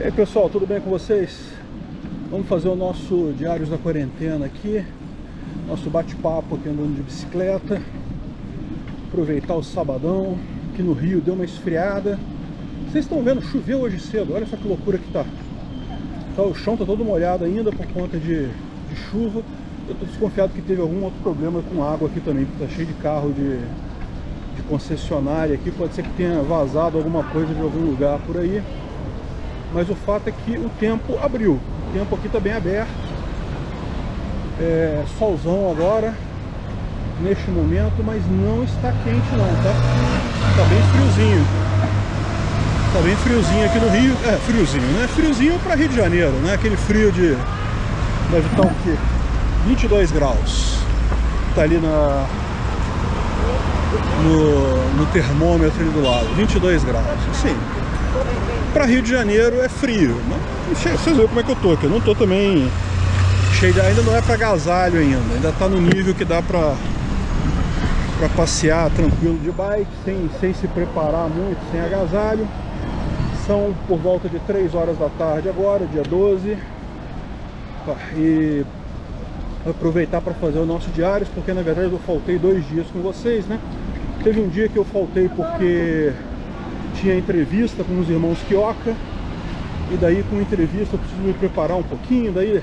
E aí pessoal, tudo bem com vocês? Vamos fazer o nosso Diários da Quarentena aqui, nosso bate-papo aqui andando de bicicleta, aproveitar o sabadão, que no Rio deu uma esfriada. Vocês estão vendo, choveu hoje cedo, olha só que loucura que tá. O chão tá todo molhado ainda por conta de chuva. Eu tô desconfiado que teve algum outro problema com água aqui também, porque tá cheio de carro de concessionária aqui, pode ser que tenha vazado alguma coisa de algum lugar por aí. Mas o fato é que o tempo abriu, o tempo aqui tá bem aberto, solzão agora, neste momento, mas não está quente não, tá? Tá bem friozinho. Tá bem friozinho aqui no Rio, friozinho, né? Friozinho para Rio de Janeiro, né? Aquele frio de... deve estar o quê? 22 graus. Tá ali no termômetro ali do lado, 22 graus, assim. Para Rio de Janeiro é frio, mas vocês viram como é que eu tô aqui. Eu não tô também cheio de... ainda não é para agasalho ainda tá no nível que dá para passear tranquilo de bike, sem se preparar muito, sem agasalho. São por volta de 3 horas da tarde agora, dia 12. E aproveitar para fazer o nosso diários, porque na verdade eu faltei 2 dias com vocês, né? Teve um dia que eu faltei porque tinha entrevista com os irmãos Quioca, e daí com entrevista eu preciso me preparar um pouquinho, daí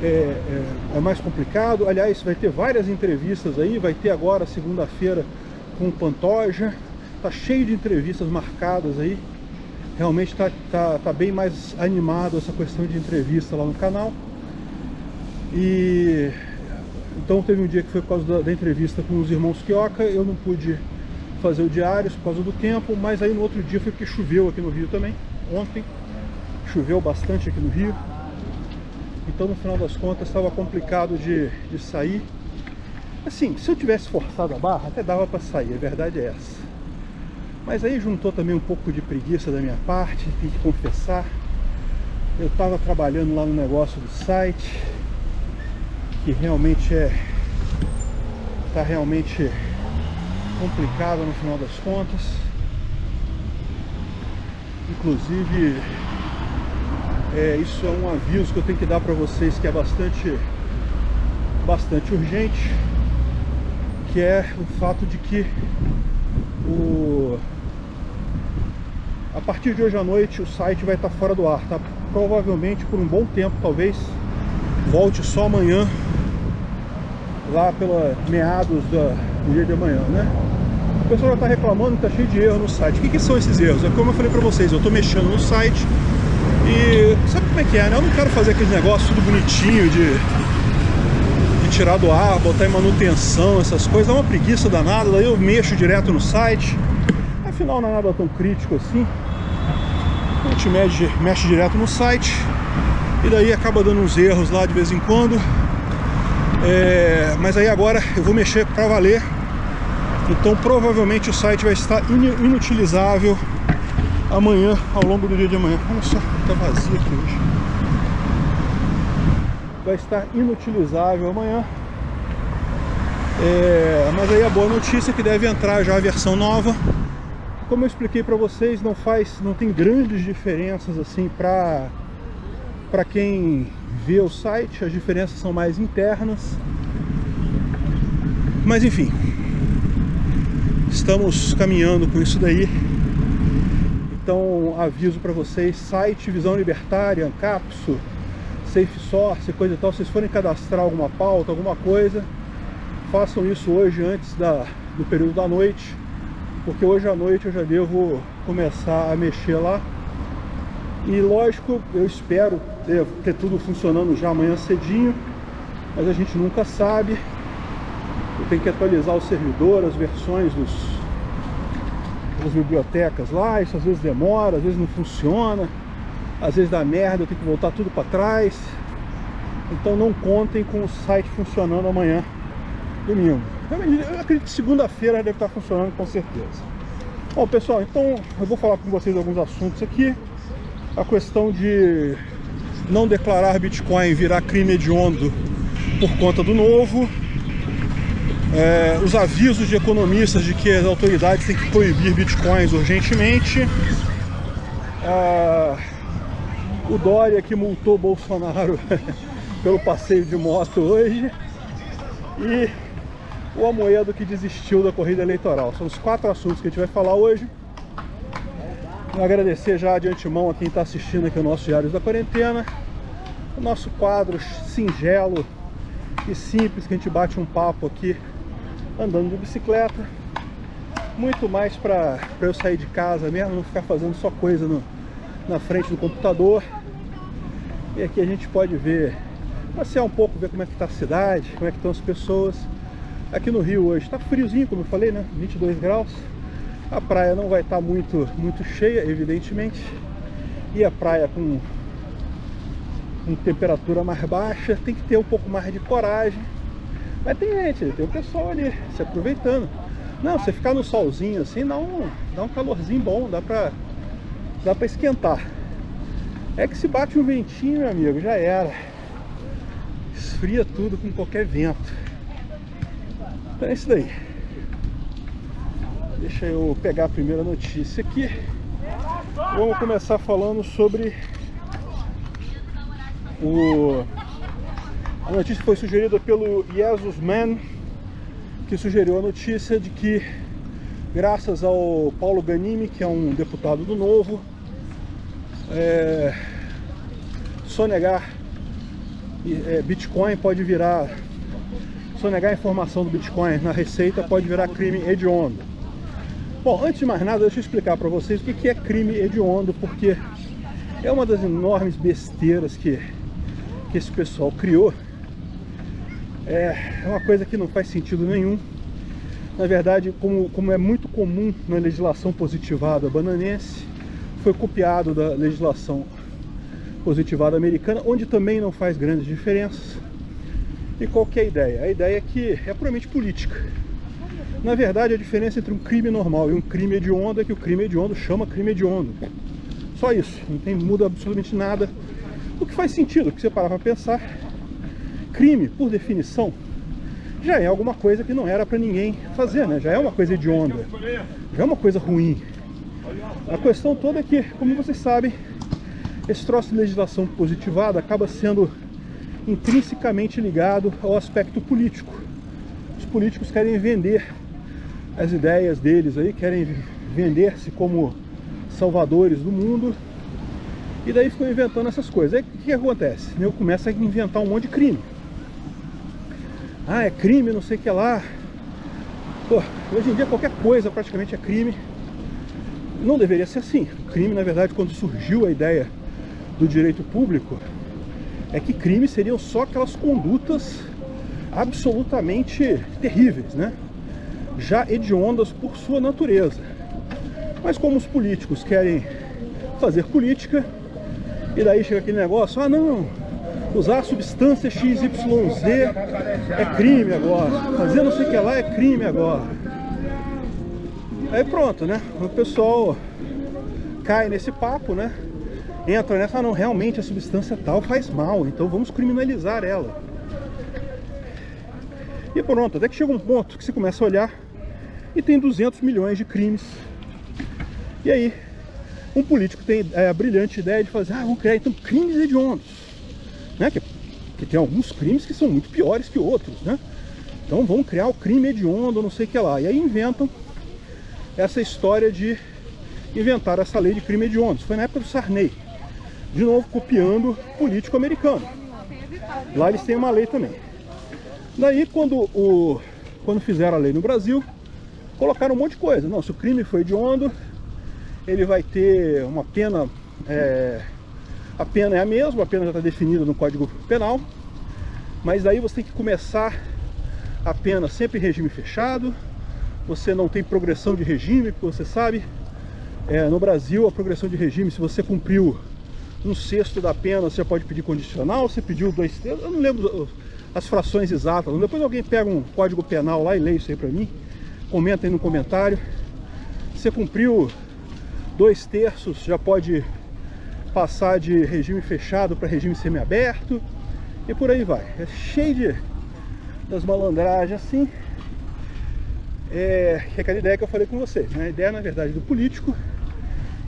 é mais complicado. Aliás, vai ter várias entrevistas aí, vai ter agora segunda-feira com o Pantoja, tá cheio de entrevistas marcadas aí. Realmente tá bem mais animado essa questão de entrevista lá no canal. E então teve um dia que foi por causa da entrevista com os irmãos Quioca, eu não pude fazer o diários por causa do tempo, mas aí no outro dia foi porque choveu aqui no Rio também. Ontem choveu bastante aqui no Rio, então no final das contas estava complicado de sair. Assim, se eu tivesse forçado a barra até dava para sair, a verdade é essa. Mas aí juntou também um pouco de preguiça da minha parte, tem que confessar. Eu estava trabalhando lá no negócio do site, que realmente tá realmente complicado no final das contas. Inclusive, isso é um aviso que eu tenho que dar para vocês, que é bastante urgente, que é o fato de que a partir de hoje à noite o site vai estar fora do ar, tá? Provavelmente por um bom tempo, talvez volte só amanhã, lá pela meados do dia de amanhã, né? O pessoal já está reclamando que está cheio de erro no site. O que são esses erros? É como eu falei para vocês, eu estou mexendo no site e sabe como é que é, né? Eu não quero fazer aquele negócio tudo bonitinho de tirar do ar, botar em manutenção, essas coisas, dá uma preguiça danada, daí eu mexo direto no site. Afinal não é nada tão crítico assim. A gente mexe direto no site e daí acaba dando uns erros lá de vez em quando. Mas aí agora eu vou mexer para valer. Então provavelmente o site vai estar inutilizável amanhã, ao longo do dia de amanhã. Olha só, tá vazio aqui hoje. Vai estar inutilizável amanhã. Mas aí a boa notícia é que deve entrar já a versão nova. Como eu expliquei para vocês, não tem grandes diferenças assim para quem vê o site. As diferenças são mais internas. Mas enfim, estamos caminhando com isso daí. Então aviso para vocês, site Visão Libertária, Ancapsu, SafeSource, coisa e tal, se vocês forem cadastrar alguma pauta, alguma coisa, façam isso hoje antes do período da noite, porque hoje à noite eu já devo começar a mexer lá. E lógico, eu espero ter tudo funcionando já amanhã cedinho, mas a gente nunca sabe. Eu tenho que atualizar o servidor, as versões das bibliotecas lá, isso às vezes demora, às vezes não funciona, às vezes dá merda, eu tenho que voltar tudo para trás. Então não contem com o site funcionando amanhã, domingo. Eu acredito que segunda-feira deve estar funcionando com certeza. Bom pessoal, então eu vou falar com vocês alguns assuntos aqui. A questão de não declarar Bitcoin virar crime hediondo por conta do novo. Os avisos de economistas de que as autoridades têm que proibir bitcoins urgentemente. O Dória que multou Bolsonaro pelo passeio de moto hoje. E o Amoedo que desistiu da corrida eleitoral. São os 4 assuntos que a gente vai falar hoje. Vou agradecer já de antemão a quem está assistindo aqui o nosso Diários da Quarentena. O nosso quadro singelo e simples, que a gente bate um papo aqui andando de bicicleta. Muito mais para eu sair de casa mesmo, não ficar fazendo só coisa na frente do computador. E aqui a gente pode ver, passear um pouco, ver como é que está a cidade, como é que estão as pessoas. Aqui no Rio hoje está friozinho, como eu falei, né? 22 graus. A praia não vai estar muito cheia, evidentemente. E a praia com temperatura mais baixa, tem que ter um pouco mais de coragem. Mas tem gente, tem o pessoal ali se aproveitando. Não, você ficar no solzinho assim, dá um calorzinho bom, dá pra esquentar. É que se bate um ventinho, meu amigo, já era. Esfria tudo com qualquer vento. Então é isso daí. Deixa eu pegar a primeira notícia aqui. Vamos começar falando sobre a notícia foi sugerida pelo Jesus Man, que sugeriu a notícia de que, graças ao Paulo Ganimi, que é um deputado do Novo, sonegar Bitcoin pode virar, sonegar a informação do Bitcoin na Receita pode virar crime hediondo. Bom, antes de mais nada, deixa eu explicar para vocês o que é crime hediondo, porque é uma das enormes besteiras que esse pessoal criou. É uma coisa que não faz sentido nenhum. Na verdade, como é muito comum na legislação positivada bananense, foi copiado da legislação positivada americana, onde também não faz grandes diferenças. E qual que é a ideia? A ideia é que é puramente política. Na verdade, a diferença entre um crime normal e um crime hediondo é que o crime hediondo chama crime hediondo. Só isso, não muda absolutamente nada. O que faz sentido, porque você parar para pensar, crime, por definição, já é alguma coisa que não era para ninguém fazer, né? Já é uma coisa hedionda, já é uma coisa ruim. A questão toda é que, como vocês sabem, esse troço de legislação positivada acaba sendo intrinsecamente ligado ao aspecto político. Os políticos querem vender as ideias deles aí, querem vender-se como salvadores do mundo, e daí ficam inventando essas coisas. Aí o que acontece? Eu começo a inventar um monte de crime. Ah, é crime, não sei o que lá. Pô, hoje em dia qualquer coisa praticamente é crime. Não deveria ser assim. O crime, na verdade, quando surgiu a ideia do direito público, é que crimes seriam só aquelas condutas absolutamente terríveis, né? Já hediondas por sua natureza. Mas como os políticos querem fazer política, e daí chega aquele negócio, ah não, usar a substância XYZ é crime agora, fazer não sei o que lá é crime agora. Aí pronto, né? O pessoal cai nesse papo, né? Entra nessa, não, realmente a substância tal faz mal, então vamos criminalizar ela. E pronto, até que chega um ponto que você começa a olhar e tem 200 milhões de crimes. E aí, um político tem a brilhante ideia de fazer, vamos criar então crimes hediondos, né? Que tem alguns crimes que são muito piores que outros, né? Então vamos criar o crime hediondo, não sei o que lá. E aí inventam essa história de inventar essa lei de crime hediondo. Isso foi na época do Sarney. De novo, copiando político americano. Lá eles têm uma lei também. Daí, quando fizeram a lei no Brasil, colocaram um monte de coisa. Não, se o crime foi hediondo, ele vai ter uma pena, a pena é a mesma, a pena já está definida no Código Penal, mas aí você tem que começar a pena sempre em regime fechado, você não tem progressão de regime, porque você sabe, no Brasil a progressão de regime, se você cumpriu 1/6 da pena, você pode pedir condicional, você pediu 2/3, eu não lembro as frações exatas, depois alguém pega um Código Penal lá e lê isso aí pra mim, comenta aí no comentário. Você cumpriu 2/3, já pode passar de regime fechado para regime semiaberto e por aí vai. É cheio das malandragens assim. Que é aquela ideia que eu falei com vocês, né? A ideia, na verdade, do político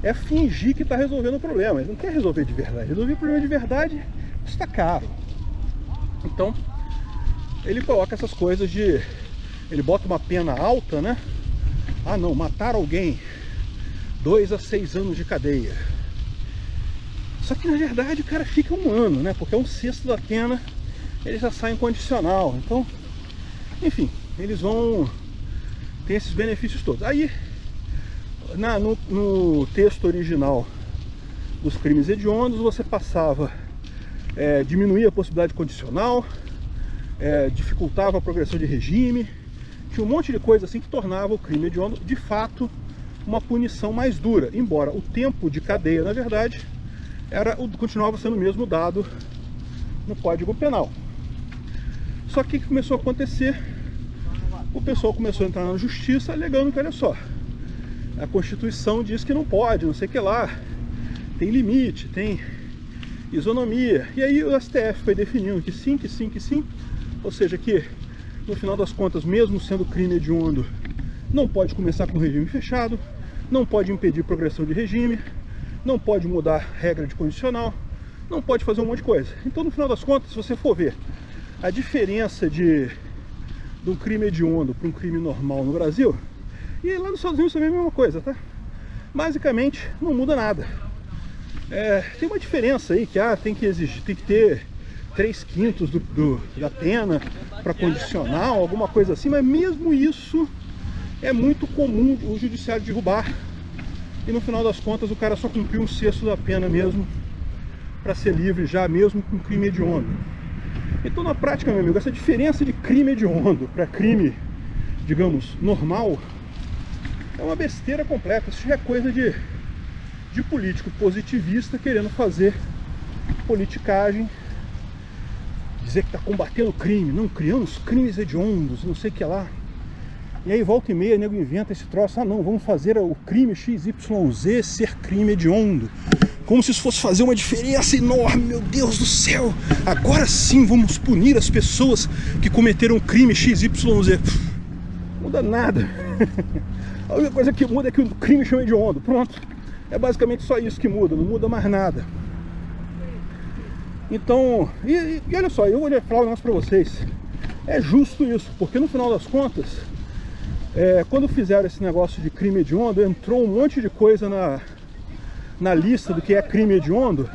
é fingir que está resolvendo o problema. Ele não quer resolver de verdade. Resolver o problema de verdade está caro. Então, ele coloca essas coisas de... Ele bota uma pena alta, né? Ah não, matar alguém, 2 a 6 anos de cadeia. Só que na verdade o cara fica 1 ano, né? Porque 1/6 da pena ele já sai incondicional. Então, enfim, eles vão ter esses benefícios todos. Aí, no texto original dos crimes hediondos, você passava, diminuía a possibilidade condicional, dificultava a progressão de regime. Tinha um monte de coisa assim que tornava o crime hediondo, de fato, uma punição mais dura. Embora o tempo de cadeia, na verdade, continuava sendo o mesmo dado no Código Penal. Só que o que começou a acontecer? O pessoal começou a entrar na justiça alegando que, olha só, a Constituição diz que não pode, não sei o que lá, tem limite, tem isonomia. E aí o STF foi definindo que sim, que sim, que sim. Ou seja, que no final das contas, mesmo sendo crime hediondo, não pode começar com regime fechado, não pode impedir progressão de regime, não pode mudar regra de condicional, não pode fazer um monte de coisa. Então, no final das contas, se você for ver a diferença de um crime hediondo para um crime normal no Brasil, e lá nos Estados Unidos também é a mesma coisa, tá? Basicamente, não muda nada. Tem uma diferença aí que tem que ter 3/5 da pena para condicional, alguma coisa assim, mas mesmo isso é muito comum o judiciário derrubar, e no final das contas o cara só cumpriu 1/6 da pena mesmo para ser livre já, mesmo com crime hediondo. Então, na prática, meu amigo, essa diferença de crime hediondo para crime, digamos, normal, é uma besteira completa. Isso já é coisa de político positivista querendo fazer politicagem, dizer que está combatendo o crime, não, criamos crimes hediondos, não sei o que lá. E aí volta e meia, o nego inventa esse troço, ah não, vamos fazer o crime XYZ ser crime hediondo. Como se isso fosse fazer uma diferença enorme, meu Deus do céu. Agora sim vamos punir as pessoas que cometeram crime XYZ. Não muda nada. A única coisa que muda é que o crime chama hediondo. Pronto. É basicamente só isso que muda, não muda mais nada. Então, e olha só, eu vou falar um negócio pra vocês. É justo isso, porque no final das contas, quando fizeram esse negócio de crime hediondo, entrou um monte de coisa na lista do que é crime hediondo,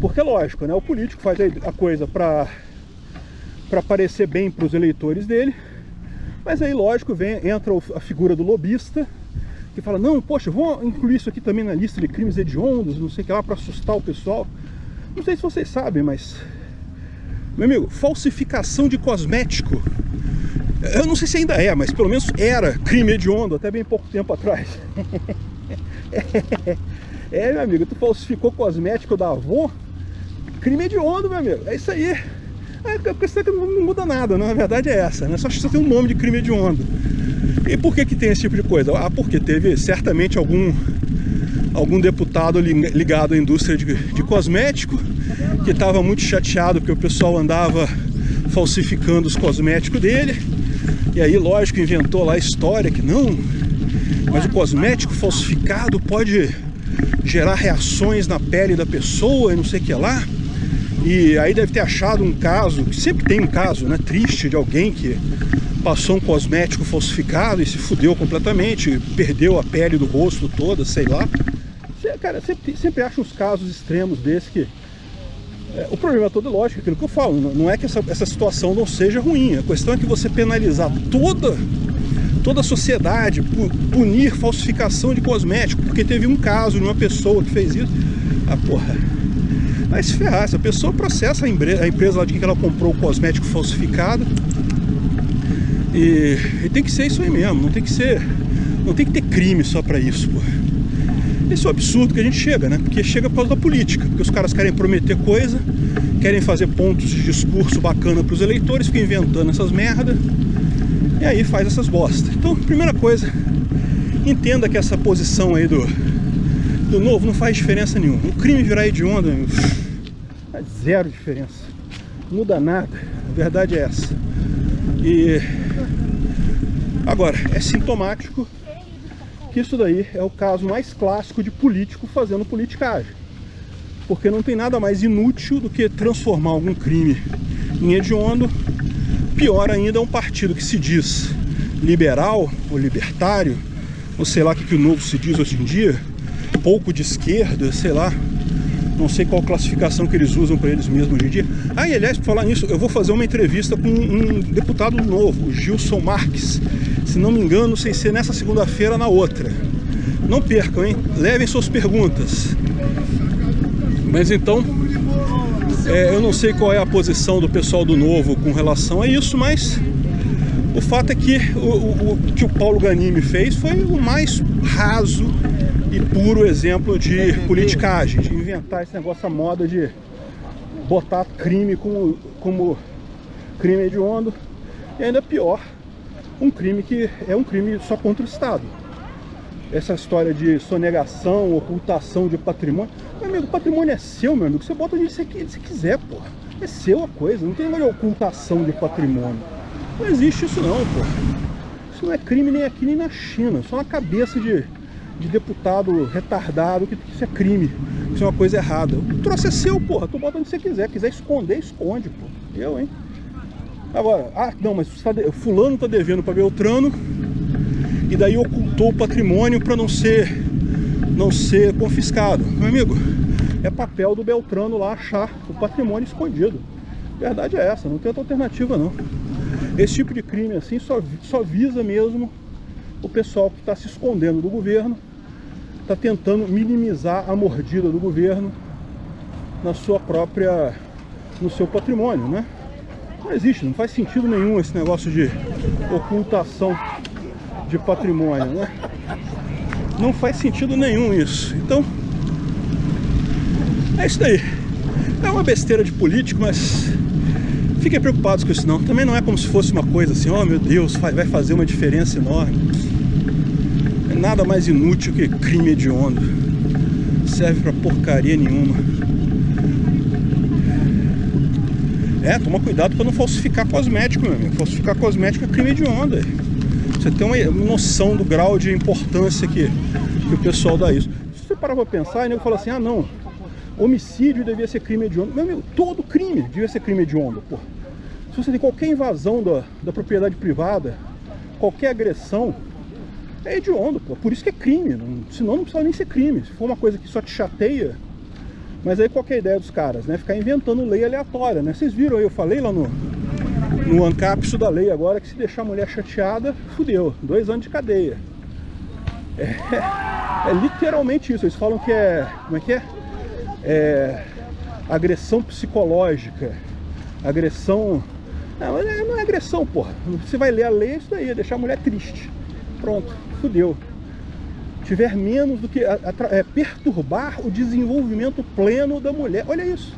porque é lógico, né? O político faz a coisa para parecer bem para os eleitores dele, mas aí lógico entra a figura do lobista, que fala, não, poxa, vou incluir isso aqui também na lista de crimes hediondos, não sei o que lá, para assustar o pessoal. Não sei se vocês sabem, mas, meu amigo, falsificação de cosmético, eu não sei se ainda mas pelo menos era crime hediondo até bem pouco tempo atrás. Meu amigo, tu falsificou cosmético da Avon, crime hediondo, meu amigo, é isso aí. A questão é que não muda nada, né? Na verdade é essa, né? Só tem um nome de crime hediondo. E por que tem esse tipo de coisa? Porque teve certamente algum deputado ligado à indústria de cosmético que estava muito chateado porque o pessoal andava falsificando os cosméticos dele. E aí, lógico, inventou lá a história que não, mas o cosmético falsificado pode gerar reações na pele da pessoa e não sei o que lá. E aí deve ter achado um caso, sempre tem um caso, né, triste, de alguém que passou um cosmético falsificado e se fudeu completamente, perdeu a pele do rosto toda, sei lá. Cara, sempre acha uns casos extremos desses que... o problema todo é lógico, aquilo que eu falo, não é que essa situação não seja ruim, a questão é que você penalizar toda a sociedade, punir falsificação de cosmético, porque teve um caso de uma pessoa que fez isso, porra, vai se ferrar, essa pessoa processa a empresa lá de que ela comprou o cosmético falsificado, e tem que ser isso aí mesmo, não tem que ter crime só pra isso, porra. Esse é o absurdo que a gente chega, né? Porque chega por causa da política, porque os caras querem prometer coisa, querem fazer pontos de discurso bacana para os eleitores, ficam inventando essas merda, e aí faz essas bosta. Então, primeira coisa, entenda que essa posição aí do novo não faz diferença nenhuma. O crime virar hediondo, faz zero diferença, não muda nada, a verdade é essa. E agora, é sintomático que isso daí é o caso mais clássico de político fazendo politicagem. Porque não tem nada mais inútil do que transformar algum crime em hediondo. Pior ainda, é um partido que se diz liberal ou libertário, ou sei lá o que o Novo se diz hoje em dia, pouco de esquerda, sei lá, não sei qual classificação que eles usam para eles mesmos hoje em dia. Ah, e aliás, por falar nisso, eu vou fazer uma entrevista com um deputado novo, o Gilson Marques. Se não me engano, não sei se é nessa segunda-feira, na outra. Não percam, hein? Levem suas perguntas. Mas então, eu não sei qual é a posição do pessoal do Novo com relação a isso, mas o fato é que o que o Paulo Ganimi fez foi o mais raso e puro exemplo de politicagem, de inventar esse negócio, a moda de botar crime como crime hediondo, e ainda pior, um crime que é um crime só contra o Estado. Essa história de sonegação, ocultação de patrimônio. Meu amigo, o patrimônio é seu, meu amigo. Você bota onde você quiser, porra. É seu a coisa. Não tem mais ocultação de patrimônio. Não existe isso não, porra. Isso não é crime nem aqui nem na China. Só na cabeça de deputado retardado que isso é crime. Que isso é uma coisa errada. O troço é seu, porra. Tu bota onde você quiser. Quiser esconder, esconde, porra. Eu, hein? Agora, não, mas fulano tá devendo para Beltrano. E daí ocultou o patrimônio para não ser confiscado. Meu amigo, é papel do Beltrano lá achar o patrimônio escondido. A verdade é essa, não tem outra alternativa não. Esse tipo de crime assim só visa mesmo o pessoal que está se escondendo do governo, está tentando minimizar a mordida do governo no seu patrimônio, né? Não existe, não faz sentido nenhum esse negócio de ocultação de patrimônio, né? Não faz sentido nenhum isso. Então, é isso daí. É uma besteira de político, mas fiquem preocupados com isso não. Também não é como se fosse uma coisa assim, oh meu Deus, vai fazer uma diferença enorme. É nada mais inútil que crime hediondo. Serve pra porcaria nenhuma. Toma cuidado para não falsificar cosmético, meu amigo. Falsificar cosmético é crime hediondo. Você tem uma noção do grau de importância que o pessoal dá isso. Se você parar pra pensar, ele fala assim, ah não, homicídio devia ser crime hediondo. Meu amigo, todo crime devia ser crime hediondo, pô. Se você tem qualquer invasão da propriedade privada, qualquer agressão, é hediondo, pô. Por isso que é crime, senão não precisa nem ser crime. Se for uma coisa que só te chateia, mas aí qual que é a ideia dos caras, né? Ficar inventando lei aleatória, né? Vocês viram aí, eu falei lá no ancapso da lei agora que se deixar a mulher chateada, fudeu, 2 anos de cadeia. É literalmente isso. Eles falam que como é que é? Agressão psicológica, agressão... Não é agressão, porra. Você vai ler a lei, é isso daí, é deixar a mulher triste. Pronto, fudeu. Tiver menos do que... perturbar o desenvolvimento pleno da mulher. Olha isso.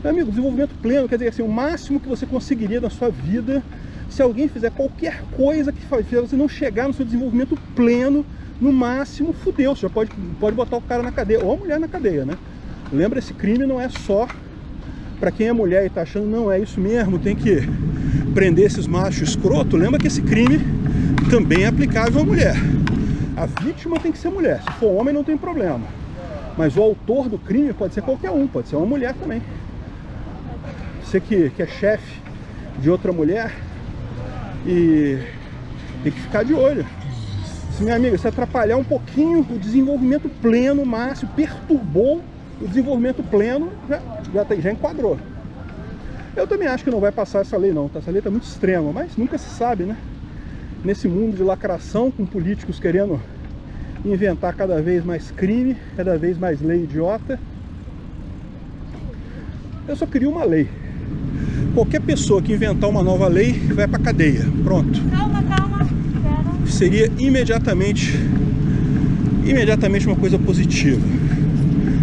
Meu amigo, desenvolvimento pleno quer dizer assim, o máximo que você conseguiria na sua vida, se alguém fizer qualquer coisa que faz você não chegar no seu desenvolvimento pleno, no máximo, fudeu. Você já pode botar o cara na cadeia, ou a mulher na cadeia, né? Lembra, esse crime não é só pra quem é mulher e tá achando, não, é isso mesmo, tem que prender esses machos escroto. Lembra que esse crime também é aplicável à mulher. A vítima tem que ser mulher, se for homem não tem problema. Mas o autor do crime pode ser qualquer um, pode ser uma mulher também. Você que é chefe de outra mulher e tem que ficar de olho. Se, minha amiga, se atrapalhar um pouquinho o desenvolvimento pleno, máximo, perturbou o desenvolvimento pleno, já enquadrou. Eu também acho que não vai passar essa lei não, tá? Essa lei tá muito extrema, mas nunca se sabe, né? Nesse mundo de lacração, com políticos querendo inventar cada vez mais crime, cada vez mais lei idiota. Eu só queria uma lei. Qualquer pessoa que inventar uma nova lei vai pra cadeia. Pronto. Calma. Seria imediatamente uma coisa positiva.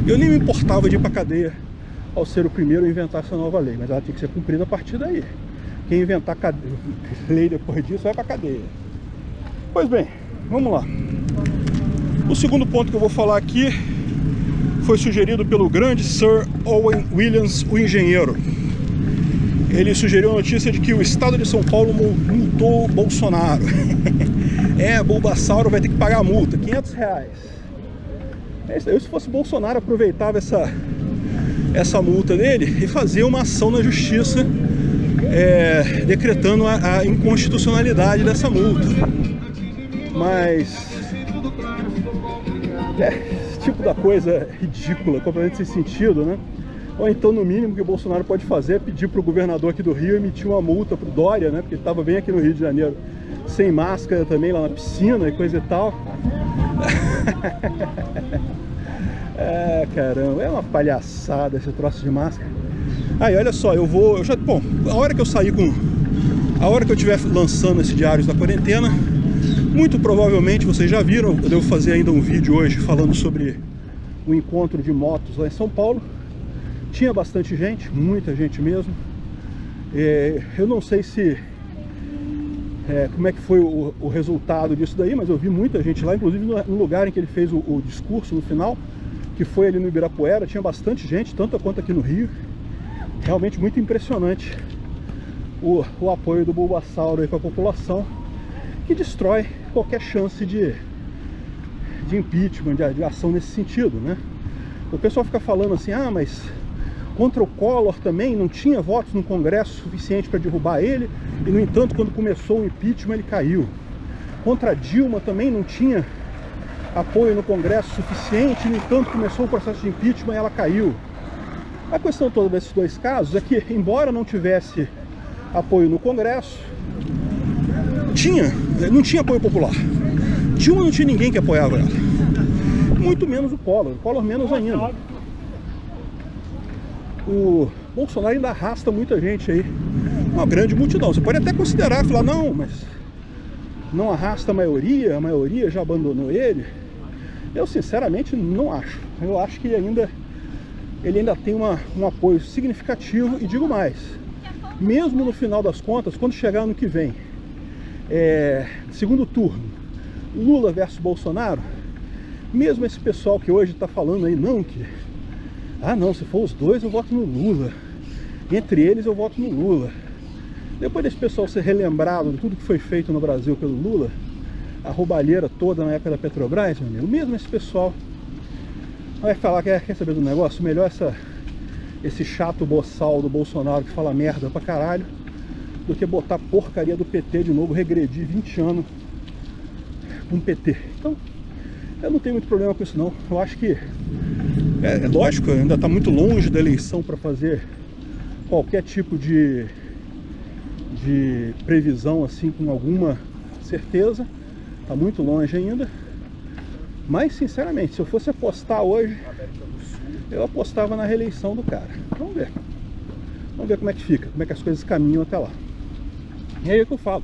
Eu nem me importava de ir pra cadeia ao ser o primeiro a inventar essa nova lei, mas ela tinha que ser cumprida a partir daí. Quem inventar lei depois disso vai pra cadeia. Pois bem, vamos lá. O segundo ponto que eu vou falar aqui foi sugerido pelo grande Sir Owen Williams, o engenheiro. Ele sugeriu a notícia de que o estado de São Paulo multou Bolsonaro. Bulbasauro vai ter que pagar a multa, R$500. Eu, se fosse Bolsonaro, aproveitava essa multa dele e fazia uma ação na justiça decretando a inconstitucionalidade dessa multa. Mas esse tipo da coisa ridícula, completamente sem sentido, né? Ou então, no mínimo, que o Bolsonaro pode fazer é pedir para o governador aqui do Rio emitir uma multa para o Dória, né? Porque ele estava bem aqui no Rio de Janeiro, sem máscara também, lá na piscina e coisa e tal. Caramba, é uma palhaçada esse troço de máscara. Aí, olha só, bom, a hora que eu estiver lançando esse Diários da Quarentena, muito provavelmente vocês já viram, eu devo fazer ainda um vídeo hoje falando sobre o encontro de motos lá em São Paulo. Tinha bastante gente, muita gente mesmo. Eu não sei como é que foi o resultado disso daí, mas eu vi muita gente lá, inclusive no lugar em que ele fez o discurso no final, que foi ali no Ibirapuera. Tinha bastante gente, tanto quanto aqui no Rio. Realmente muito impressionante o apoio do Bulbasauro aí com a população, que destrói qualquer chance de impeachment, de ação nesse sentido, né? O pessoal fica falando assim, mas contra o Collor também não tinha votos no Congresso suficiente para derrubar ele, e no entanto, quando começou o impeachment, ele caiu. Contra Dilma também não tinha apoio no Congresso suficiente, no entanto, começou o processo de impeachment e ela caiu. A questão toda desses dois casos é que, embora não tivesse apoio no Congresso, não tinha apoio popular. Dilma não tinha ninguém que apoiava ela, muito menos o Collor menos ainda. O Bolsonaro ainda arrasta muita gente aí, uma grande multidão. Você pode até considerar, falar, não, mas não arrasta a maioria já abandonou ele. Eu sinceramente não acho. Eu acho que ele ainda tem um apoio significativo, e digo mais, mesmo no final das contas, quando chegar ano que vem, segundo turno, Lula versus Bolsonaro, mesmo esse pessoal que hoje está falando aí, não, se for os dois eu voto no Lula, entre eles eu voto no Lula. Depois desse pessoal ser relembrado de tudo que foi feito no Brasil pelo Lula, a roubalheira toda na época da Petrobras, meu amigo, mesmo esse pessoal vai falar que quer saber do negócio, melhor esse chato boçal do Bolsonaro que fala merda pra caralho, do que botar a porcaria do PT de novo, regredir 20 anos com o PT. Então, eu não tenho muito problema com isso não. Eu acho que é lógico, ainda está muito longe da eleição para fazer qualquer tipo de previsão assim com alguma certeza. Está muito longe ainda. Mas, sinceramente, se eu fosse apostar hoje, eu apostava na reeleição do cara. Vamos ver. Vamos ver como é que fica, como é que as coisas caminham até lá. E aí é que eu falo.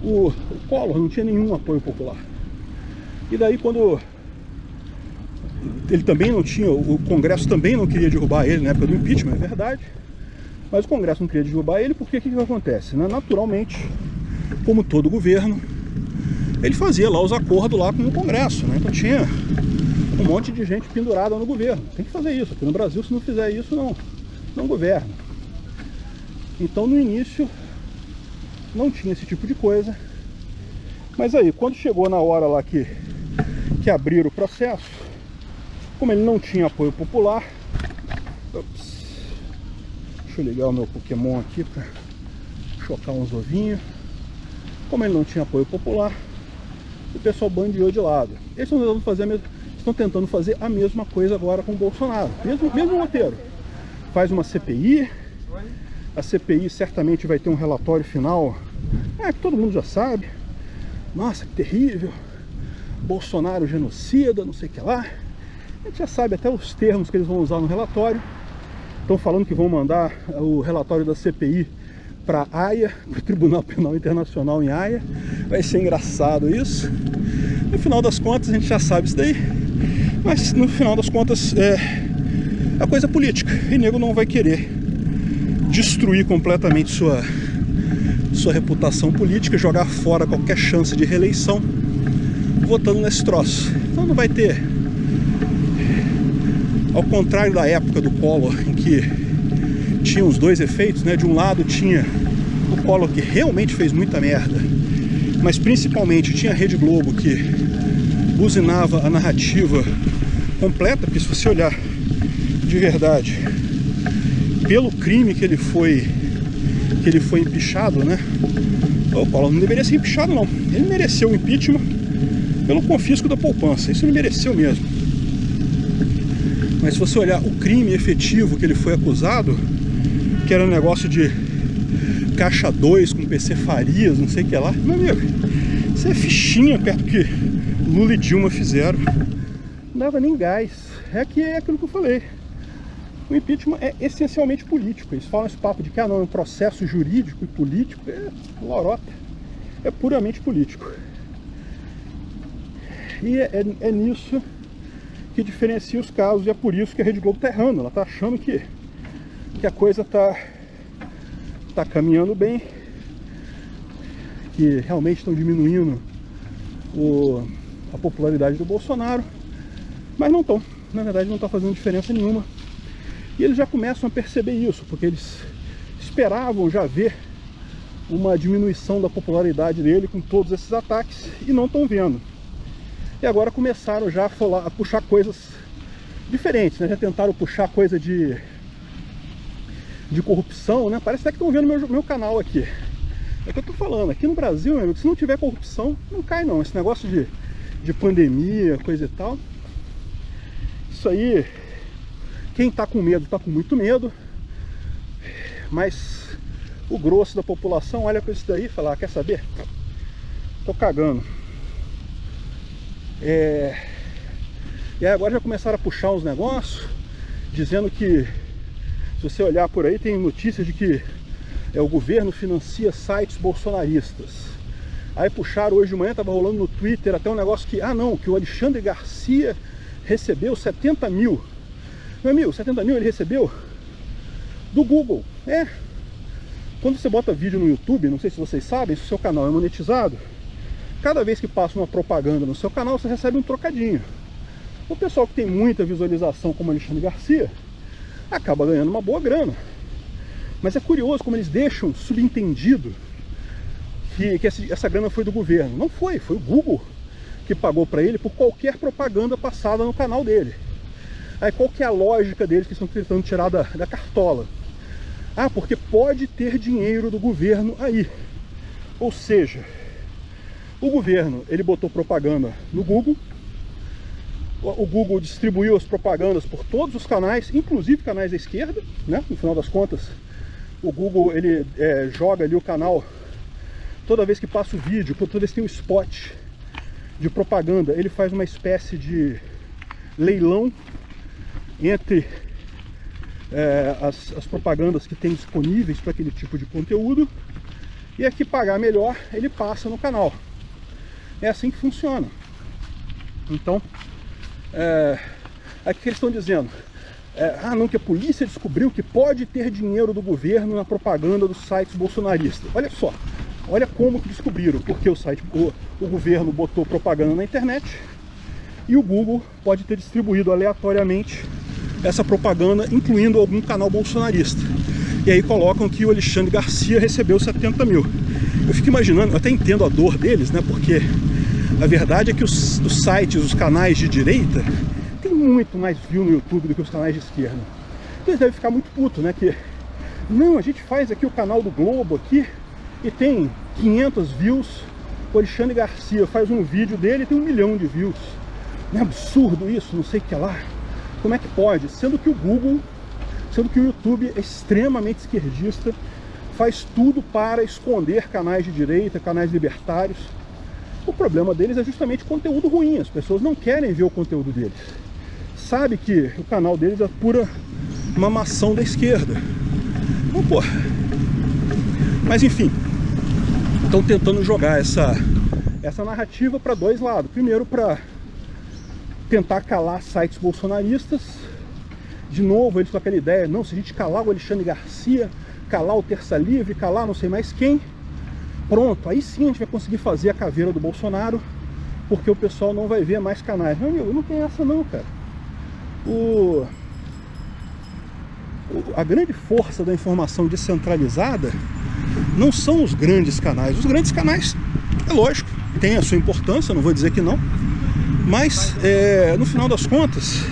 O Collor não tinha nenhum apoio popular. E daí, quando ele também não tinha, o Congresso também não queria derrubar ele na época do impeachment, é verdade. Mas o Congresso não queria derrubar ele porque o que acontece? Naturalmente, como todo governo, ele fazia lá os acordos lá com o Congresso, né? Então tinha um monte de gente pendurada no governo. Tem que fazer isso. Aqui no Brasil, se não fizer isso, não governa. Então, no início, não tinha esse tipo de coisa. Mas aí, quando chegou na hora lá que abriram o processo, como ele não tinha apoio popular... Deixa eu ligar o meu Pokémon aqui para chocar uns ovinhos. Como ele não tinha apoio popular, o pessoal bandeou de lado. Eles estão tentando fazer a mesma coisa agora com o Bolsonaro. Mesmo roteiro. Faz uma CPI. A CPI certamente vai ter um relatório final. Que todo mundo já sabe. Nossa, que terrível. Bolsonaro genocida, não sei o que lá. A gente já sabe até os termos que eles vão usar no relatório. Estão falando que vão mandar o relatório da CPI para a Haia, para o Tribunal Penal Internacional em Haia. Vai ser engraçado isso. No final das contas, a gente já sabe isso daí. Mas no final das contas, a coisa é política. E nego não vai querer destruir completamente sua reputação política, jogar fora qualquer chance de reeleição, votando nesse troço. Então não vai ter... Ao contrário da época do Collor, em que tinha os dois efeitos, né? De um lado tinha o Collor que realmente fez muita merda, mas principalmente tinha a Rede Globo, que buzinava a narrativa completa, porque se você olhar de verdade pelo crime que ele foi empichado, né? O Paulo não deveria ser empichado, não. Ele mereceu o impeachment pelo confisco da poupança. Isso ele mereceu mesmo. Mas se você olhar o crime efetivo que ele foi acusado, que era um negócio de caixa 2 com PC Farias, não sei o que lá, meu amigo, isso é fichinha perto do que Lula e Dilma fizeram. Não dava nem gás. É que é aquilo que eu falei. O impeachment é essencialmente político. Eles falam esse papo de que não, é um processo jurídico e político. É lorota. É puramente político. E é nisso que diferencia os casos. E é por isso que a Rede Globo está errando. Ela está achando que a coisa tá caminhando bem, que realmente estão diminuindo a popularidade do Bolsonaro, mas não estão. Na verdade não está fazendo diferença nenhuma. E eles já começam a perceber isso, porque eles esperavam já ver uma diminuição da popularidade dele com todos esses ataques e não estão vendo. E agora começaram já a puxar coisas diferentes, né? Já tentaram puxar coisa de corrupção, né? Parece até que estão vendo meu canal aqui. É o que eu tô falando, aqui no Brasil, meu amigo, se não tiver corrupção, não cai não. Esse negócio de pandemia, coisa e tal, isso aí, quem tá com medo, tá com muito medo, mas o grosso da população olha para isso daí e fala, quer saber? Tô cagando. E aí agora já começaram a puxar uns negócios, dizendo que, se você olhar por aí, tem notícias de que o governo financia sites bolsonaristas. Aí puxaram hoje de manhã, tava rolando no Twitter até um negócio que, que o Alexandre Garcia recebeu 70 mil. Meu amigo, 70 mil ele recebeu do Google. Quando você bota vídeo no YouTube, não sei se vocês sabem, se o seu canal é monetizado, cada vez que passa uma propaganda no seu canal, você recebe um trocadinho. O pessoal que tem muita visualização, como Alexandre Garcia, acaba ganhando uma boa grana. Mas é curioso como eles deixam subentendido que essa grana foi do governo. Não foi, foi o Google que pagou para ele por qualquer propaganda passada no canal dele. Aí qual que é a lógica deles que estão tentando tirar da cartola? Porque pode ter dinheiro do governo aí. Ou seja, o governo, ele botou propaganda no Google, o Google distribuiu as propagandas por todos os canais, inclusive canais da esquerda, né? No final das contas, o Google, ele joga ali o canal, toda vez que passa o vídeo, toda vez que tem um spot de propaganda, ele faz uma espécie de leilão entre as propagandas que tem disponíveis para aquele tipo de conteúdo, e a que pagar melhor, ele passa no canal. É assim que funciona. Então, aqui que eles estão dizendo, não, que a polícia descobriu que pode ter dinheiro do governo na propaganda dos sites bolsonaristas. Olha só, olha como que descobriram, porque o governo botou propaganda na internet e o Google pode ter distribuído aleatoriamente essa propaganda, incluindo algum canal bolsonarista. E aí colocam que o Alexandre Garcia recebeu 70 mil. Eu fico imaginando, eu até entendo a dor deles, né? Porque a verdade é que os sites, os canais de direita, tem muito mais view no YouTube do que os canais de esquerda. Então eles devem ficar muito putos, né? Que, não, a gente faz aqui o canal do Globo aqui e tem 500 views. O Alexandre Garcia faz um vídeo dele e tem 1 milhão de views. Não é absurdo isso? Não sei o que lá. Como é que pode? Sendo que o Google, sendo que o YouTube é extremamente esquerdista, faz tudo para esconder canais de direita, canais libertários. O problema deles é justamente conteúdo ruim. As pessoas não querem ver o conteúdo deles. Sabe que o canal deles é pura mamação da esquerda. Então, pô. Mas enfim, estão tentando jogar essa narrativa para dois lados. Primeiro, para tentar calar sites bolsonaristas. De novo, eles com aquela ideia, não, se a gente calar o Alexandre Garcia, calar o Terça Livre, calar não sei mais quem, pronto, aí sim a gente vai conseguir fazer a caveira do Bolsonaro, porque o pessoal não vai ver mais canais. Meu amigo, não tem essa não, cara. A grande força da informação descentralizada não são os grandes canais. Os grandes canais É lógico, tem a sua importância, não vou dizer que não, mas no final das contas,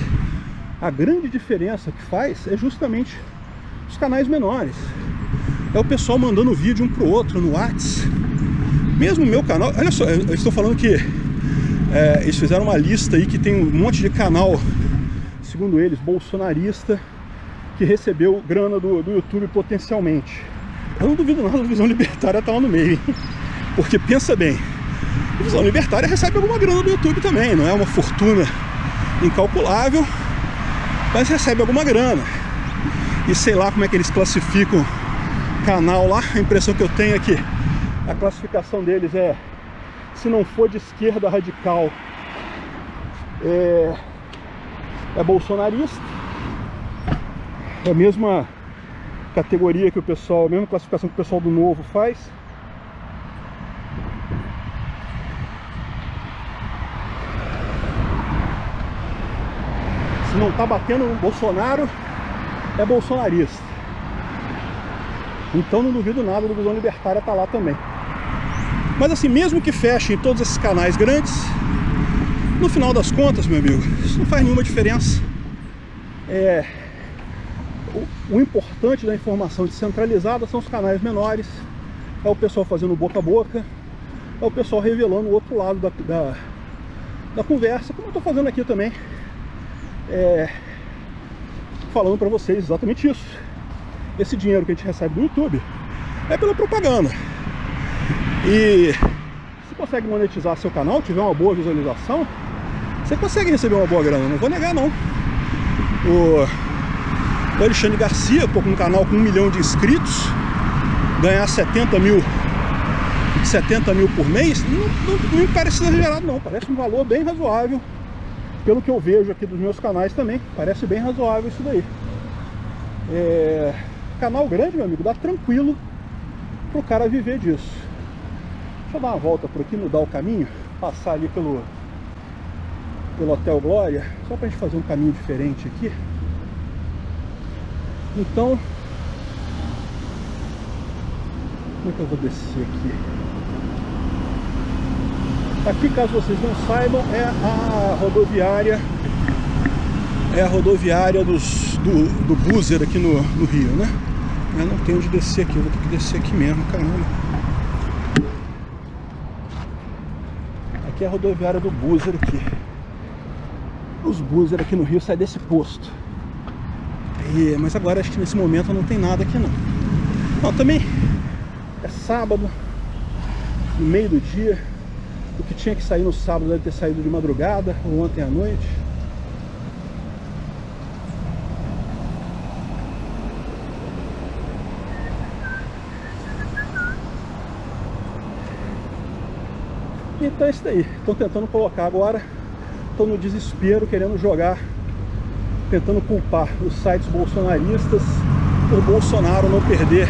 a grande diferença que faz é justamente os canais menores. É o pessoal mandando vídeo um pro outro no WhatsApp. Mesmo o meu canal, olha só, eu estou falando que eles fizeram uma lista aí que tem um monte de canal, segundo eles, bolsonarista, que recebeu grana do YouTube potencialmente. Eu não duvido nada da Visão Libertária tá lá no meio, hein? Porque pensa bem, a Visão Libertária recebe alguma grana do YouTube também, não é uma fortuna incalculável, mas recebe alguma grana. E sei lá como é que eles classificam canal lá. A impressão que eu tenho é que a classificação deles é, se não for de esquerda radical, é bolsonarista. É a mesma categoria que o pessoal, a mesma classificação que o pessoal do Novo faz. Se não tá batendo no Bolsonaro, é bolsonarista. Então não duvido nada do Visão Libertária tá lá também. Mas assim, mesmo que fechem todos esses canais grandes, no final das contas, meu amigo, isso não faz nenhuma diferença. O importante da informação descentralizada são os canais menores, é o pessoal fazendo boca a boca, é o pessoal revelando o outro lado da conversa, como eu estou fazendo aqui também, falando para vocês exatamente isso. Esse dinheiro que a gente recebe do YouTube é pela propaganda. E se consegue monetizar seu canal, tiver uma boa visualização, você consegue receber uma boa grana, não vou negar não. O Alexandre Garcia, com um canal com 1 milhão de inscritos, ganhar 70 mil por mês, não me parece exagerado não, parece um valor bem razoável. Pelo que eu vejo aqui dos meus canais também, parece bem razoável isso daí. Canal grande, meu amigo, dá tranquilo pro cara viver disso. Deixa eu dar uma volta por aqui, mudar o caminho, passar ali pelo Hotel Glória, só pra gente fazer um caminho diferente aqui. Então, como é que eu vou descer aqui? Aqui, caso vocês não saibam, é a rodoviária do Búzer aqui no Rio, né? Eu não tenho onde descer aqui, eu vou ter que descer aqui mesmo, caramba. Aqui é a rodoviária do Búzer aqui. Os Búzer aqui no Rio saem desse posto. Mas agora acho que nesse momento não tem nada aqui não. Não, também é sábado, no meio do dia. O que tinha que sair no sábado deve ter saído de madrugada ou ontem à noite. Então é isso daí. Estão tentando colocar agora. Estão no desespero, querendo jogar, tentando culpar os sites bolsonaristas por Bolsonaro não perder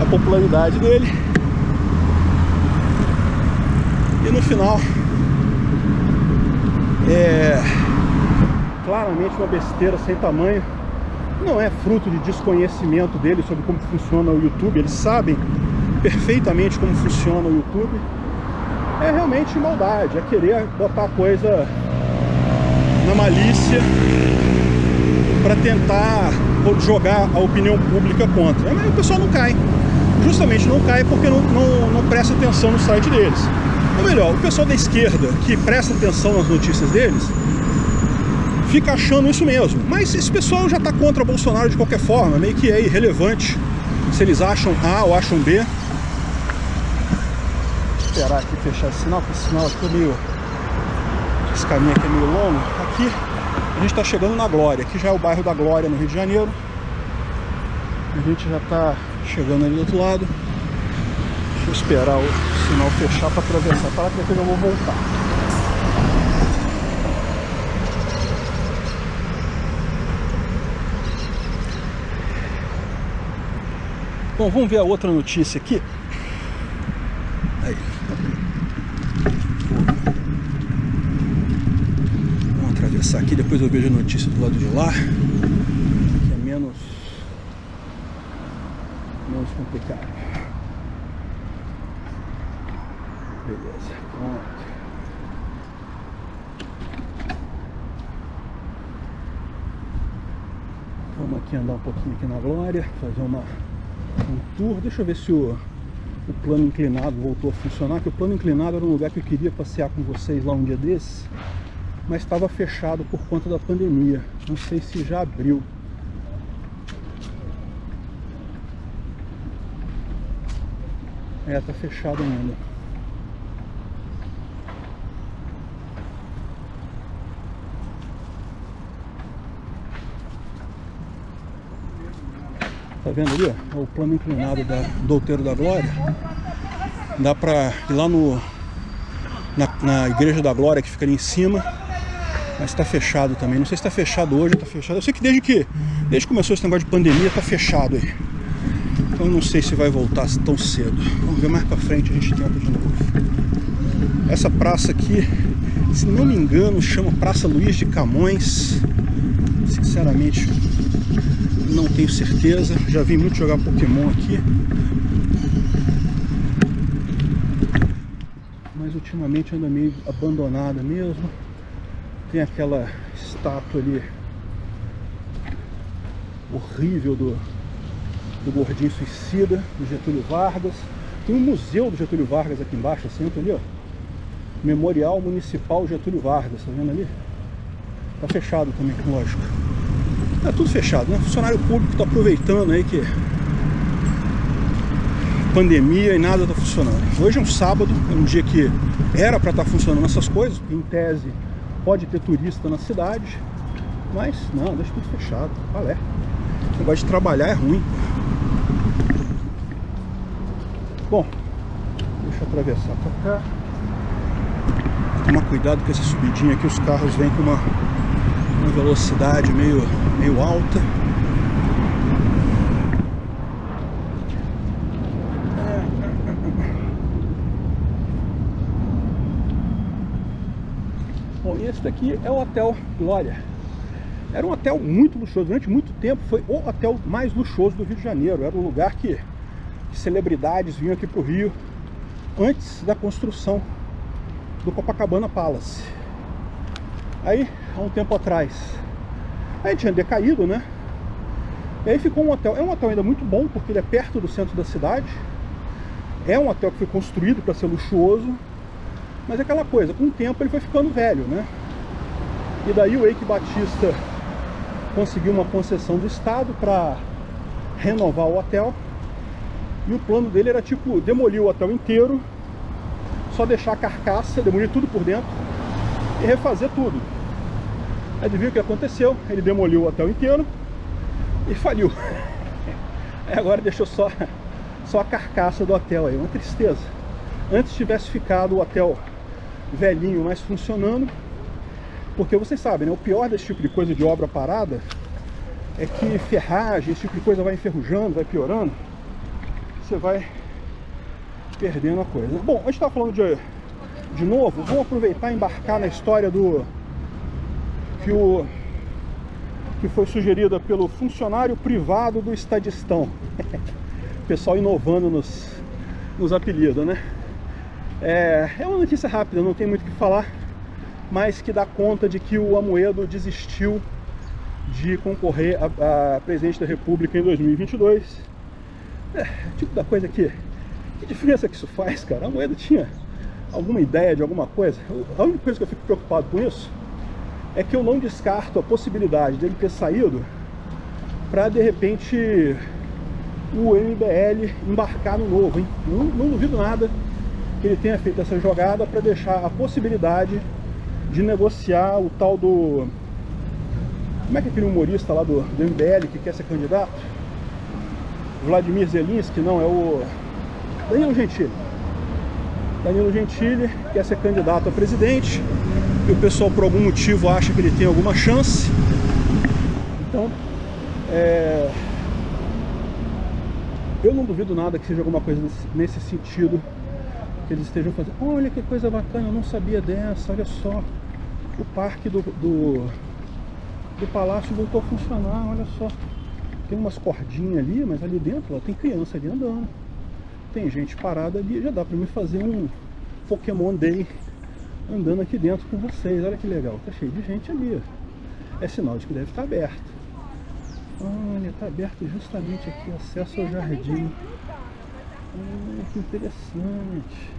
a popularidade dele. E no final claramente uma besteira sem tamanho. Não é fruto de desconhecimento dele sobre como funciona o YouTube. Eles sabem perfeitamente como funciona o YouTube. É realmente maldade, é querer botar a coisa na malícia para tentar jogar a opinião pública contra. Mas o pessoal não cai. Justamente não cai porque não presta atenção no site deles. Ou melhor, o pessoal da esquerda que presta atenção nas notícias deles fica achando isso mesmo. Mas esse pessoal já está contra Bolsonaro de qualquer forma, meio que é irrelevante se eles acham A ou acham B. Vou esperar aqui fechar esse sinal, porque esse sinal aqui é meio... Esse caminho aqui é meio longo. Aqui a gente está chegando na Glória. Aqui já é o bairro da Glória, no Rio de Janeiro. A gente já está chegando ali do outro lado. Deixa eu esperar o sinal fechar para atravessar para lá, que depois eu vou voltar. Bom, vamos ver a outra notícia aqui. Aí. Vamos atravessar aqui, depois eu vejo a notícia do lado de lá, que é menos complicado. Pronto. Vamos aqui andar um pouquinho aqui na Glória, fazer um tour. Deixa eu ver se o plano inclinado voltou a funcionar, que o plano inclinado era um lugar que eu queria passear com vocês lá um dia desses, mas estava fechado por conta da pandemia. Não sei se já abriu. É, tá fechado ainda. Tá vendo ali, ó? O plano inclinado do Outeiro da Glória. Dá pra ir lá na Igreja da Glória, que fica ali em cima. Mas tá fechado também. Não sei se tá fechado hoje ou tá fechado. Eu sei que desde que começou esse negócio de pandemia, tá fechado aí. Então não sei se vai voltar tão cedo. Vamos ver mais pra frente, a gente tenta de novo. Essa praça aqui, se não me engano, chama Praça Luiz de Camões. Sinceramente, não tenho certeza. Já vi muito jogar Pokémon aqui, mas ultimamente anda meio abandonada mesmo. Tem aquela estátua ali horrível do gordinho suicida, do Getúlio Vargas. Tem um museu do Getúlio Vargas aqui embaixo, assim, ali, ó. Memorial Municipal Getúlio Vargas, tá vendo ali? Tá fechado também, lógico. É tudo fechado, né? Funcionário público tá aproveitando aí que pandemia e nada tá funcionando. Hoje é um sábado, é um dia que era para estar funcionando essas coisas, porque em tese pode ter turista na cidade, mas não, deixa tudo fechado. Qual é? O negócio de trabalhar é ruim. Bom, deixa eu atravessar pra cá. Tomar cuidado com essa subidinha aqui, os carros vêm com uma velocidade meio alta. Bom, e esse daqui é o Hotel Glória. Era um hotel muito luxuoso, durante muito tempo foi o hotel mais luxuoso do Rio de Janeiro. Era um lugar que celebridades vinham aqui para o Rio antes da construção do Copacabana Palace. Aí, há um tempo atrás, aí tinha decaído, né? E aí ficou um hotel. É um hotel ainda muito bom, porque ele é perto do centro da cidade. É um hotel que foi construído para ser luxuoso, mas é aquela coisa, com o tempo ele foi ficando velho, né? E daí o Eike Batista conseguiu uma concessão do Estado para renovar o hotel. E o plano dele era tipo demolir o hotel inteiro, só deixar a carcaça, demolir tudo por dentro e refazer tudo. Adivinha o que aconteceu? Ele demoliu o hotel inteiro e faliu. Agora deixou só a carcaça do hotel aí, uma tristeza. Antes tivesse ficado o hotel velhinho, mas funcionando, porque vocês sabem, né? O pior desse tipo de coisa de obra parada é que ferragem, esse tipo de coisa vai enferrujando, vai piorando, você vai perdendo a coisa. Bom, a gente está falando de novo, vamos aproveitar e embarcar na história que foi sugerida pelo funcionário privado do Estadistão. Pessoal inovando nos apelidos, né? É uma notícia rápida, não tem muito o que falar, mas que dá conta de que o Amoedo desistiu de concorrer a presidente da República em 2022. Tipo da coisa que diferença que isso faz, cara? A Amoedo tinha alguma ideia de alguma coisa? A única coisa que eu fico preocupado com isso é que eu não descarto a possibilidade dele ter saído para, de repente, o MBL embarcar no novo, hein? Não duvido nada que ele tenha feito essa jogada para deixar a possibilidade de negociar o tal do... Como é que é aquele humorista lá do MBL que quer ser candidato? Vladimir Zelensky, não, é o Danilo Gentili. Danilo Gentili quer ser candidato a presidente e o pessoal por algum motivo acha que ele tem alguma chance. Então, eu não duvido nada que seja alguma coisa nesse sentido que eles estejam fazendo. Olha que coisa bacana, eu não sabia dessa, olha só. O parque do palácio voltou a funcionar, olha só. Tem umas cordinhas ali, mas ali dentro ó, tem criança ali andando. Tem gente parada ali, já dá pra me fazer Pokémon Day andando aqui dentro com vocês. Olha que legal, tá cheio de gente ali, ó. É sinal de que deve estar aberto. Olha, tá aberto justamente aqui, acesso ao jardim. Que interessante.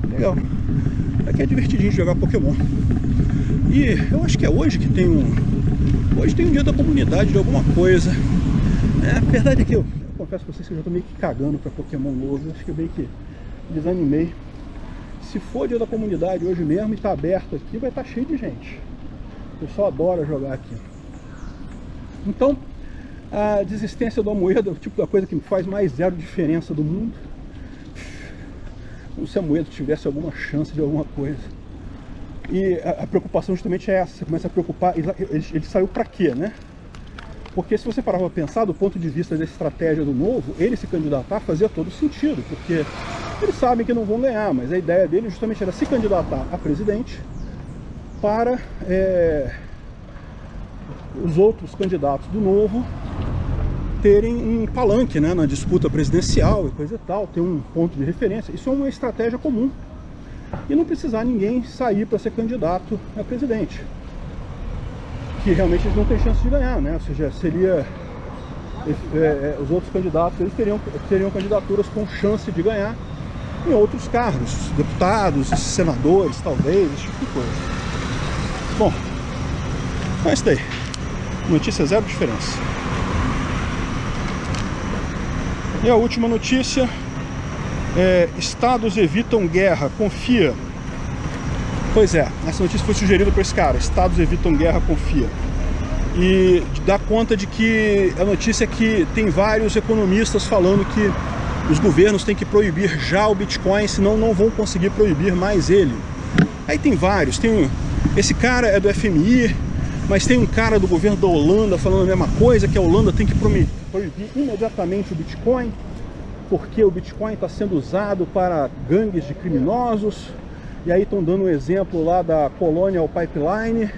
Legal. Aqui é divertidinho de jogar Pokémon. E eu acho que é hoje que tem hoje tem um dia da comunidade de alguma coisa. A verdade é que eu confesso pra vocês que eu já tô meio que cagando pra Pokémon novo. Acho que eu meio que desanimei. Se for dia da comunidade hoje mesmo e tá aberto aqui, vai estar cheio de gente. O pessoal adora jogar aqui. Então, a desistência do Amoedo é o tipo da coisa que me faz mais zero diferença do mundo. Como se a Amoedo tivesse alguma chance de alguma coisa. E a preocupação justamente é essa. Você começa a preocupar, ele saiu pra quê, né? Porque se você parar para pensar, do ponto de vista da estratégia do Novo, ele se candidatar fazia todo sentido, porque eles sabem que não vão ganhar, mas a ideia dele justamente era se candidatar a presidente para os outros candidatos do Novo terem um palanque, né, na disputa presidencial e coisa e tal, ter um ponto de referência. Isso é uma estratégia comum. E não precisar ninguém sair para ser candidato a presidente. Que realmente eles não têm chance de ganhar, né? Ou seja, seria os outros candidatos, eles teriam candidaturas com chance de ganhar em outros cargos, deputados, senadores, talvez, esse tipo de coisa. Bom, é isso daí. Notícia zero diferença. E a última notícia Estados evitam guerra, confia. Pois é, essa notícia foi sugerida por esse cara, Estados evitam guerra, confia. E dá conta de que a notícia é que tem vários economistas falando que os governos têm que proibir já o Bitcoin, senão não vão conseguir proibir mais ele. Aí tem vários, esse cara é do FMI, mas tem um cara do governo da Holanda falando a mesma coisa, que a Holanda tem que proibir imediatamente o Bitcoin, porque o Bitcoin está sendo usado para gangues de criminosos. E aí estão dando um exemplo lá da Colonial Pipeline,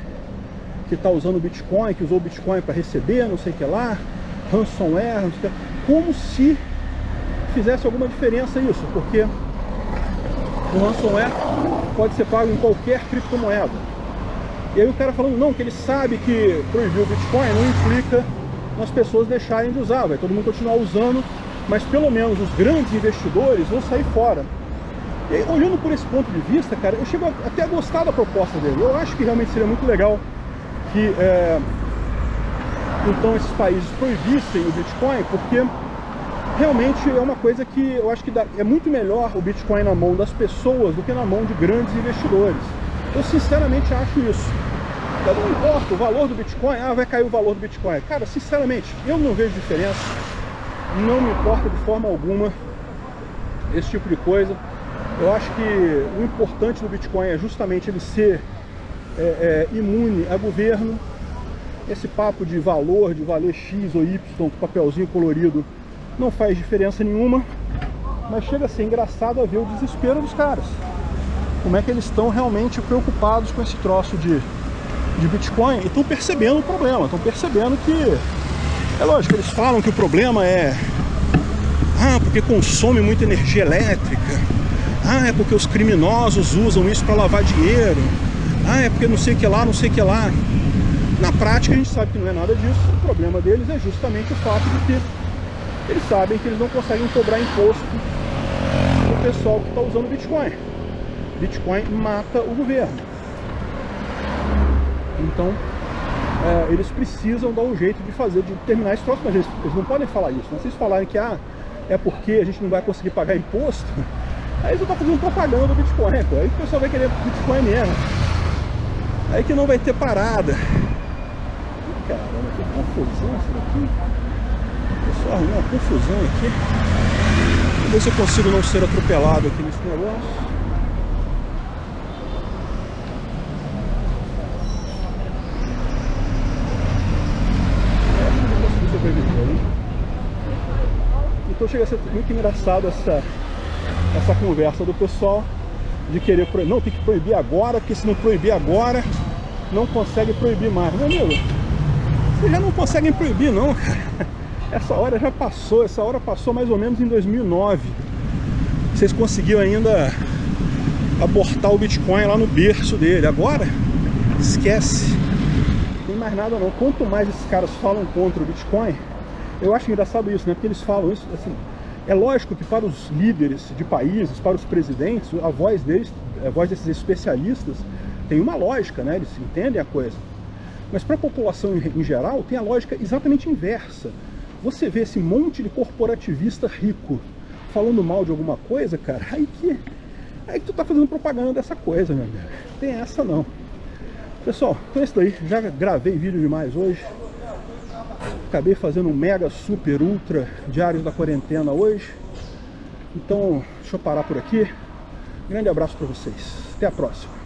que está usando o Bitcoin, que usou o Bitcoin para receber, não sei o que lá, ransomware, não sei o que lá. Como se fizesse alguma diferença isso, porque o ransomware pode ser pago em qualquer criptomoeda. E aí o cara falando, não, que ele sabe que proibir o Bitcoin não implica nas pessoas deixarem de usar, vai todo mundo continuar usando, mas pelo menos os grandes investidores vão sair fora. E aí, olhando por esse ponto de vista, cara, eu chego até a gostar da proposta dele. Eu acho que realmente seria muito legal que então esses países proibissem o Bitcoin, porque realmente é uma coisa que eu acho que é muito melhor o Bitcoin na mão das pessoas do que na mão de grandes investidores. Eu sinceramente acho isso. Não importa o valor do Bitcoin, vai cair o valor do Bitcoin. Cara, sinceramente, eu não vejo diferença. Não me importa de forma alguma esse tipo de coisa. Eu acho que o importante do Bitcoin é justamente ele ser imune a governo. Esse papo de valor, de valer X ou Y com papelzinho colorido, não faz diferença nenhuma. Mas chega a ser engraçado a ver o desespero dos caras. Como é que eles estão realmente preocupados com esse troço de Bitcoin e estão percebendo o problema. Estão percebendo que, é lógico, eles falam que o problema é porque consome muita energia elétrica. É porque os criminosos usam isso para lavar dinheiro. É porque não sei o que lá, não sei o que lá. Na prática a gente sabe que não é nada disso. O problema deles é justamente o fato de que eles sabem que eles não conseguem cobrar imposto do pessoal que está usando Bitcoin. Bitcoin mata o governo. Então eles precisam dar um jeito de terminar esse troço, mas eles não podem falar isso. Se eles falarem que é porque a gente não vai conseguir pagar imposto, aí eles vão estar fazendo propaganda do Bitcoin, pô. Aí o pessoal vai querer Bitcoin mesmo. Aí que não vai ter parada. Caramba, que confusão isso daqui. Pessoal, arrumou uma confusão aqui. Vamos ver se eu consigo não ser atropelado aqui nesse negócio. Então chega a ser muito engraçado essa conversa do pessoal de querer proibir. Não, tem que proibir agora, porque se não proibir agora, não consegue proibir mais. Meu amigo, vocês já não conseguem proibir não, cara. Essa hora já passou, essa hora passou mais ou menos em 2009. vocês conseguiam ainda abortar o Bitcoin lá no berço dele. Agora, esquece. Não tem mais nada não. Quanto mais esses caras falam contra o Bitcoin, eu acho engraçado isso, né? Porque eles falam isso, assim, é lógico que para os líderes de países, para os presidentes, a voz deles, a voz desses especialistas, tem uma lógica, né? Eles entendem a coisa. Mas para a população em geral, tem a lógica exatamente inversa. Você vê esse monte de corporativista rico falando mal de alguma coisa, cara, aí que tu tá fazendo propaganda dessa coisa, meu amigo. Não tem essa não. Pessoal, então é isso daí. Já gravei vídeo demais hoje. Acabei fazendo um mega, super, ultra diários da quarentena hoje. Então, deixa eu parar por aqui. Grande abraço para vocês. Até a próxima.